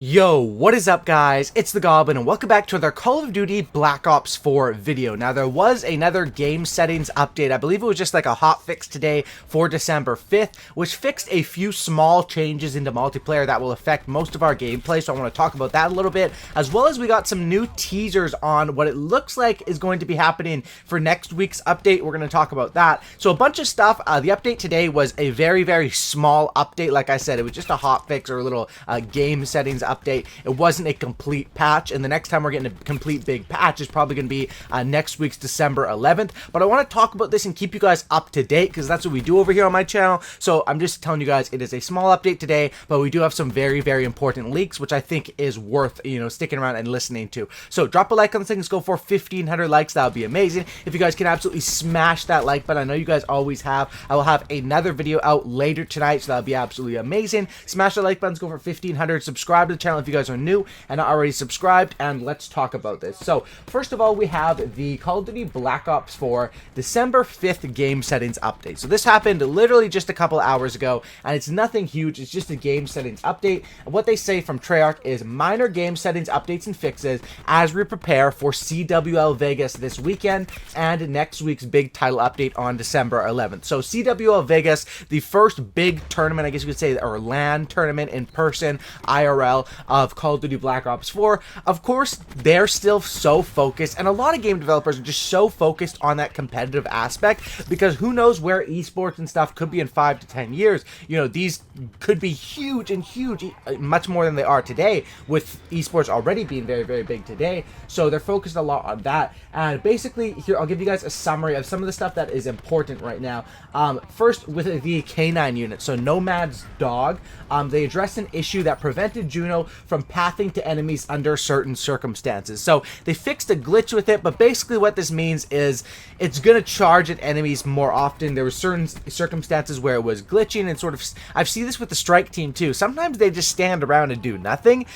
Yo, what is up guys? It's the Goblin and welcome back to another Call of Duty Black Ops 4 video. Now there was another game settings update. I believe it was just like a hot fix today for December 5th, which fixed a few small changes into multiplayer that will affect most of our gameplay. So I want to talk about that a little bit, as well as we got some new teasers on what it looks like is going to be happening for next week's update. We're going to talk about that. So a bunch of stuff. The update today was a very small update. Like I said, it was just a hot fix or a little game settings update. It wasn't a complete patch, and the next time we're getting a complete big patch is probably going to be next week's December 11th. But I want to talk about this and keep you guys up to date, because that's what we do over here on my channel. So I'm just telling you guys it is a small update today, but we do have some very important leaks, which I think is worth, sticking around and listening to. So drop a like on this thing. Let's go for 1,500 likes. That would be amazing. If you guys can absolutely smash that like button, I know you guys always have. I will have another video out later tonight, so that would be absolutely amazing. Smash the like button. Let's go for 1,500. Subscribe to the channel if you guys are new and not already subscribed, and let's talk about this. So first of all, we have the Call of Duty Black Ops 4 December 5th game settings update. So this happened literally just a couple hours ago, and it's nothing huge. It's just a game settings update. And what they say from Treyarch is minor game settings updates and fixes as we prepare for CWL Vegas this weekend and next week's big title update on December 11th. So CWL Vegas, the first big tournament, I guess you could say, or LAN tournament in person, IRL, of Call of Duty Black Ops 4. Of course, they're still so focused, and a lot of game developers are just so focused on that competitive aspect, because who knows where esports and stuff could be in 5 to 10 years. These could be huge, much more than they are today, with esports already being very big today. So they're focused a lot on that. And basically, here I'll give you guys a summary of some of the stuff that is important right now. First, with the K9 unit, so Nomad's dog, they addressed an issue that prevented Juno from pathing to enemies under certain circumstances. So they fixed a glitch with it, but basically what this means is it's gonna charge at enemies more often. There were certain circumstances where it was glitching, and sort of, I've seen this with the strike team too. Sometimes they just stand around and do nothing.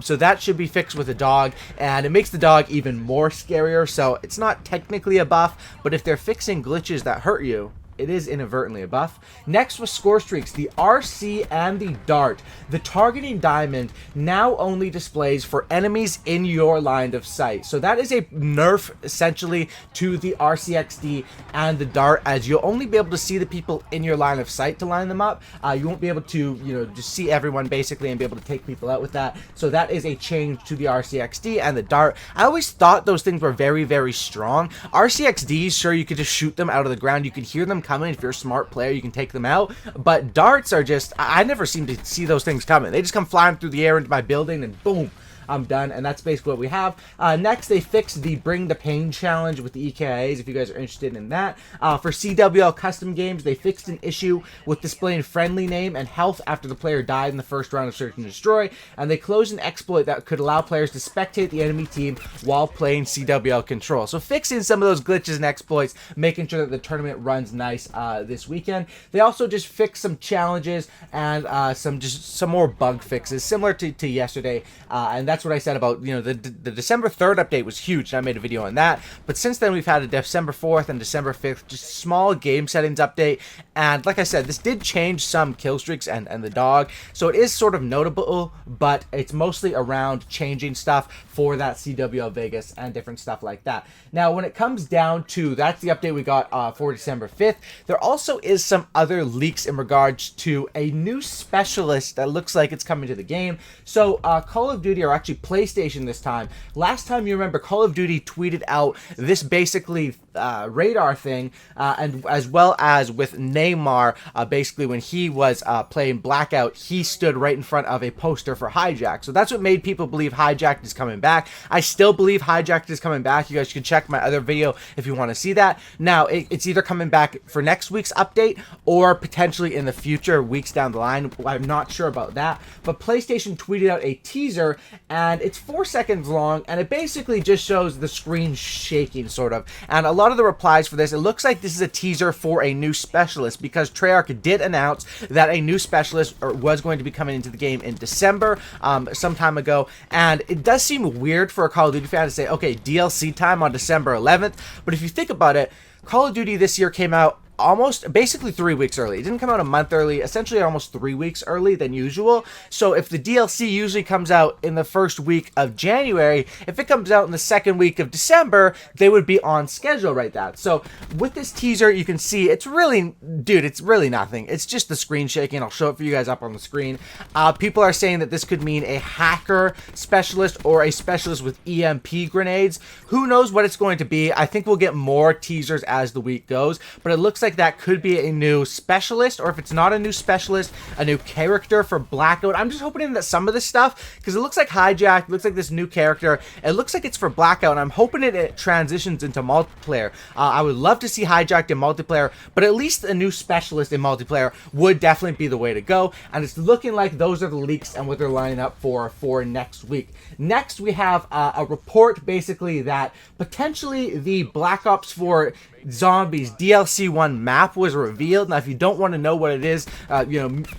So that should be fixed with a dog, and it makes the dog even more scarier. So it's not technically a buff, but if they're fixing glitches that hurt you, it is inadvertently a buff. Next was score streaks, the RC and the dart. The targeting diamond now only displays for enemies in your line of sight. So that is a nerf essentially to the RCXD and the dart, as you'll only be able to see the people in your line of sight to line them up. You won't be able to, just see everyone basically and be able to take people out with that. So that is a change to the RCXD and the dart. I always thought those things were very strong. RCXDs, sure, you could just shoot them out of the ground. You could hear them coming. If you're a smart player, you can take them out, but darts are just, I never seem to see those things coming. They just come flying through the air into my building and boom, I'm done. And that's basically what we have. Next, they fixed the Bring the Pain challenge with the EKIAs, if you guys are interested in that. For CWL custom games, they fixed an issue with displaying friendly name and health after the player died in the first round of Search and Destroy, and they closed an exploit that could allow players to spectate the enemy team while playing CWL Control. So fixing some of those glitches and exploits, making sure that the tournament runs nice this weekend. They also just fixed some challenges and some more bug fixes, similar to yesterday, and that's what I said about, the December 3rd update was huge, and I made a video on that. But since then, we've had a December 4th and December 5th, just small game settings update. And like I said, this did change some kill streaks and the dog, so it is sort of notable, but it's mostly around changing stuff for that CWL Vegas and different stuff like that. Now, when it comes down to, that's the update we got for December 5th. There also is some other leaks in regards to a new specialist that looks like it's coming to the game. So Call of Duty, or actually PlayStation this time. Last time, you remember, Call of Duty tweeted out this basically radar thing, and as well as with Neymar, basically when he was playing Blackout, he stood right in front of a poster for Hijacked. So that's what made people believe Hijacked is coming back. I still believe Hijacked is coming back. You guys can check my other video if you want to see that. Now, it's either coming back for next week's update or potentially in the future, weeks down the line. I'm not sure about that, but PlayStation tweeted out a teaser, and it's 4 seconds long, and it basically just shows the screen shaking, sort of. And a lot of the replies for this, it looks like this is a teaser for a new specialist, because Treyarch did announce that a new specialist was going to be coming into the game in December, some time ago. And it does seem weird for a Call of Duty fan to say, okay, DLC time on December 11th. But if you think about it, Call of Duty this year came out almost basically 3 weeks early. It didn't come out a month early, essentially almost 3 weeks early than usual. So if the DLC usually comes out in the first week of January, if it comes out in the second week of December, they would be on schedule right now. So with this teaser, you can see it's really, dude, it's really nothing. It's just the screen shaking. I'll show it for you guys up on the screen. People are saying that this could mean a hacker specialist or a specialist with EMP grenades. Who knows what it's going to be? I think we'll get more teasers as the week goes, but it looks like that could be a new specialist, or if it's not a new specialist, a new character for Blackout. I'm just hoping that some of this stuff, because it looks like Hijacked, looks like this new character, it looks like it's for Blackout, and I'm hoping it transitions into multiplayer. I would love to see Hijacked in multiplayer, but at least a new specialist in multiplayer would definitely be the way to go, and it's looking like those are the leaks and what they're lining up for next week. Next, we have a report basically that potentially the Black Ops 4 Zombies DLC 1 map was revealed. Now, if you don't want to know what it is,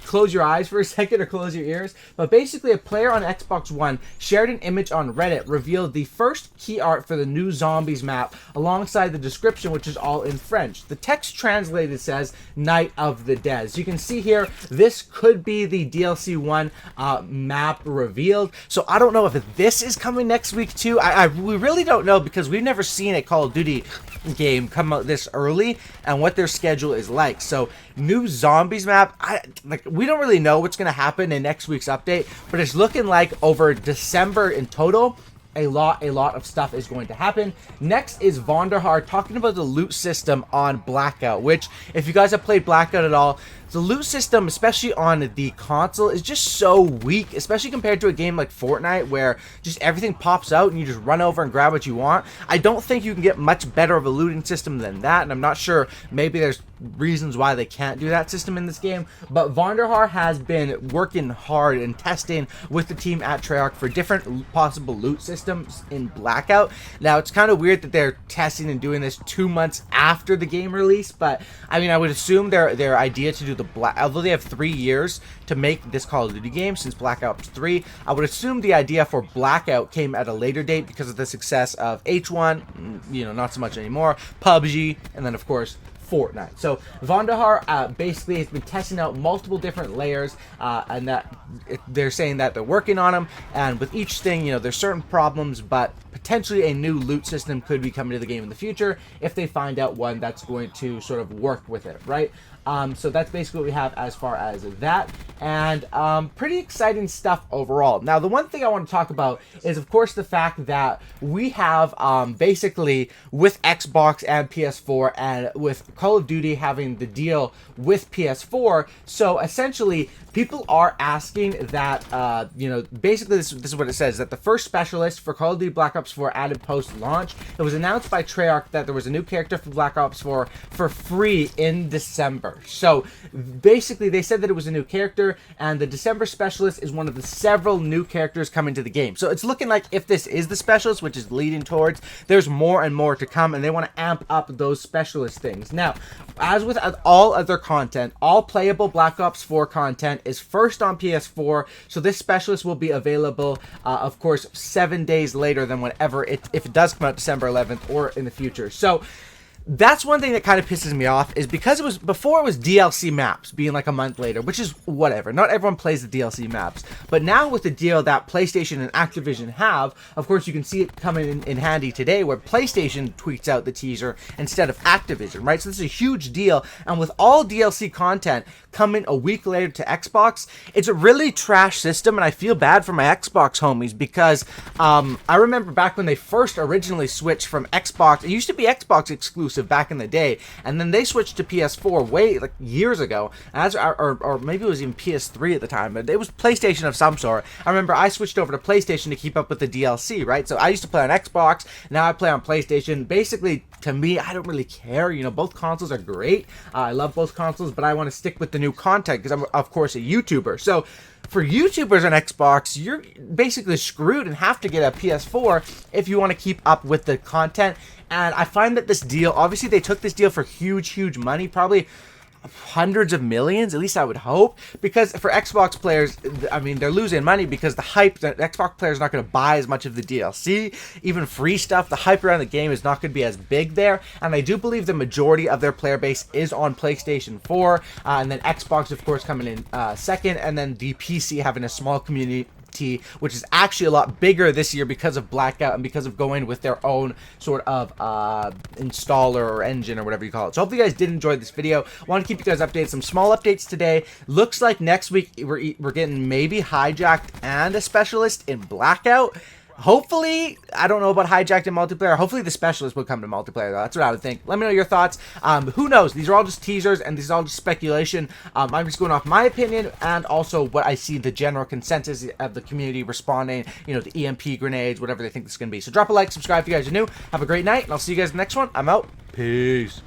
close your eyes for a second or close your ears. But basically, a player on Xbox One shared an image on Reddit, revealed the first key art for the new Zombies map alongside the description, which is all in French. The text translated says Night of the Dead. So you can see here, this could be the DLC 1 map revealed. So I don't know if this is coming next week too. We really don't know, because we've never seen a Call of Duty game come out this early and what their schedule is like. So new Zombies map, we don't really know what's going to happen in next week's update, but it's looking like over December in total, a lot of stuff is going to happen. Next is Vonderhaar talking about the loot system on Blackout, which, if you guys have played Blackout at all, the loot system, especially on the console, is just so weak, especially compared to a game like Fortnite, where just everything pops out and you just run over and grab what you want. I don't think you can get much better of a looting system than that, and I'm not sure, maybe there's reasons why they can't do that system in this game, but Vonderhaar has been working hard and testing with the team at Treyarch for different possible loot systems in Blackout. Now, it's kind of weird that they're testing and doing this 2 months after the game release, but I mean, I would assume their idea to do the although they have 3 years to make this Call of Duty game since Black Ops 3, I would assume the idea for Blackout came at a later date because of the success of H1, not so much anymore, PUBG, and then of course Fortnite. So Vonderhaar basically has been testing out multiple different layers, and that they're saying that they're working on them, and with each thing, there's certain problems, but potentially a new loot system could be coming to the game in the future if they find out one that's going to sort of work with it, right? So that's basically what we have as far as that, and pretty exciting stuff overall. Now, the one thing I want to talk about is, of course, the fact that we have basically with Xbox and PS4, and with Call of Duty having the deal with PS4, so essentially people are asking that, basically this is what it says, that the first specialist for Call of Duty Black Ops 4 added post-launch. It was announced by Treyarch that there was a new character for Black Ops 4 for free in December. So basically they said that it was a new character, and the December specialist is one of the several new characters coming to the game. So it's looking like if this is the specialist, which is leading towards, there's more and more to come, and they want to amp up those specialist things. Now, as with all other content, all playable Black Ops 4 content is first on PS4, so this specialist will be available, of course, 7 days later than whenever if it does come out December 11th or in the future. So that's one thing that kind of pisses me off, is because it was DLC maps being like a month later, which is whatever. Not everyone plays the DLC maps. But now with the deal that PlayStation and Activision have, of course, you can see it coming in handy today, where PlayStation tweets out the teaser instead of Activision, right? So this is a huge deal. And with all DLC content coming a week later to Xbox, it's a really trash system, and I feel bad for my Xbox homies, because I remember back when they first originally switched from Xbox, it used to be Xbox exclusive back in the day, and then they switched to PS4 way like years ago, or maybe it was even PS3 at the time, but it was PlayStation of some sort. I remember I switched over to PlayStation to keep up with the DLC, right? So I used to play on Xbox, now I play on PlayStation. Basically, to me, I don't really care. Both consoles are great. I love both consoles, but I want to stick with the new content because I'm, of course, a YouTuber. So for YouTubers on Xbox, you're basically screwed and have to get a PS4 if you want to keep up with the content. And I find that this deal, obviously they took this deal for huge money, probably hundreds of millions, at least I would hope, because for Xbox players, I mean, they're losing money because the hype, the Xbox players not going to buy as much of the DLC, even free stuff. The hype around the game is not going to be as big there, and I do believe the majority of their player base is on PlayStation 4, and then Xbox, of course, coming in second, and then the PC having a small community, which is actually a lot bigger this year because of Blackout and because of going with their own sort of installer or engine or whatever you call it. So hopefully you guys did enjoy this video. Want to keep you guys updated. Some small updates today. Looks like next week we're getting maybe Hijacked and a specialist in Blackout. Hopefully, I don't know about Hijacked in multiplayer. Hopefully the specialist will come to multiplayer, though. That's what I would think. Let me know your thoughts. Who knows? These are all just teasers, and this is all just speculation. I'm just going off my opinion, and also what I see the general consensus of the community responding, you know, the EMP grenades, whatever they think this is going to be. So drop a like, subscribe if you guys are new. Have a great night, and I'll see you guys in the next one. I'm out. Peace.